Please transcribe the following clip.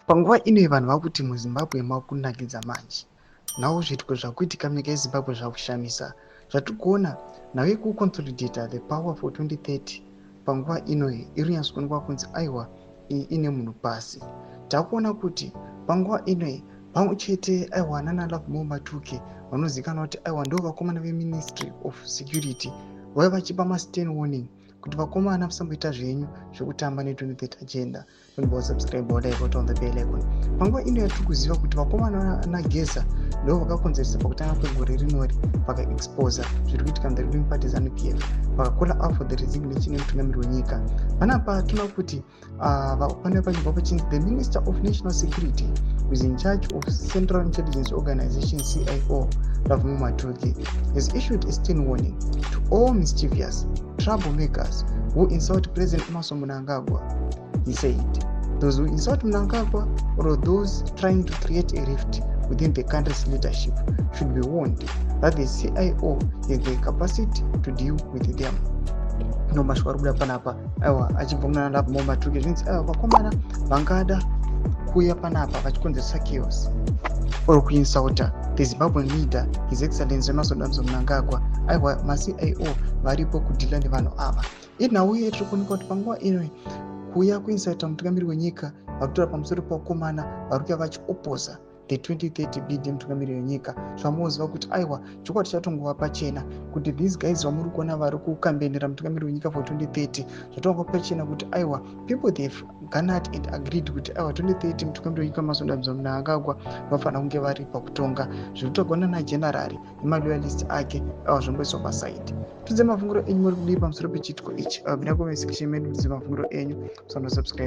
Panguva ino vanhu vakuti muZimbabwe makunakidza manje. Nawo zviitiko zvakuitika munyika yeZimbabwe zvakushamisa. Zvatikuona nawe kuconsolidata the power for 2030 panguva ino iri kunyatsoonekwa kunzi aiwa ine munhu pasi. Takuona kuti panguva ino pamwe chete aiwa nana Lovemore Matuki vanozivikanwa kuti aiwa ndo vakomana veMinistry of Security vaiva vachipa mastern warning kuti vakomana musamboita zvenyu zvekutamba ne2030 agenda. Don't subscribe or like on the bell icon. Panguva ino yatiri kuziva kuti vakomana naGeza ndo vakakonzeresa pakutanga kwegore rinori vakaexposa zviri kuitika muthe ruling party ZANU-PF vakakola out for the resignation yemutungamiri wenyika. Panapa tinoona kuti pane pachibva pachinzi the Minister of National Security who is in charge of Central Intelligence Organization CIO Lovemore Matuki has issued a stern warning to all mischievous troublemakers who insult President Emmerson Mnangagwa. He said, those who insult Mnangagwa or those trying to create a rift within the country's leadership should be warned that the CIO has the capacity to deal with them. No mashwari kuda panapa aiwa achibva muna Lovemore Matuki zvinzi aiwa vakomana vangada kuuya panapa vachikonzeresa chaos or kuinsauta the Zimbabwean leader His Excellency Emmerson Mnangagwa aiwa maCIO varipo kudhila nevanhu ava. Inhauye tiri kuonekwa kuti panguva ino kuuya kuinsauta mutungamiri wenyika vakutora pamusoro pavakomana vari kuuya vachioposa the 2030 bid yemutungamiri wenyika. Zvamunoziva kuti aiwa chokwadi chatongova pachena kuti these guys vamuri kuona vari kukambenera mutungamiri wenyika for 2030 zvatongova pachena kuti aiwa people they've garnered and agreed kuti aiwa 2030 mutungamiri wenyika Emmerson Mnangagwa vanofanira kunge vari pakutonga zviri kutogona najenerari nemaloyalist ake aiwa zvomboiswa pasaidi. Tudze mafunguro enyu muri kudii pamusoro pechiitiko ichi. Bvira comment section medu tudze mafunguro enyu. Subscribe.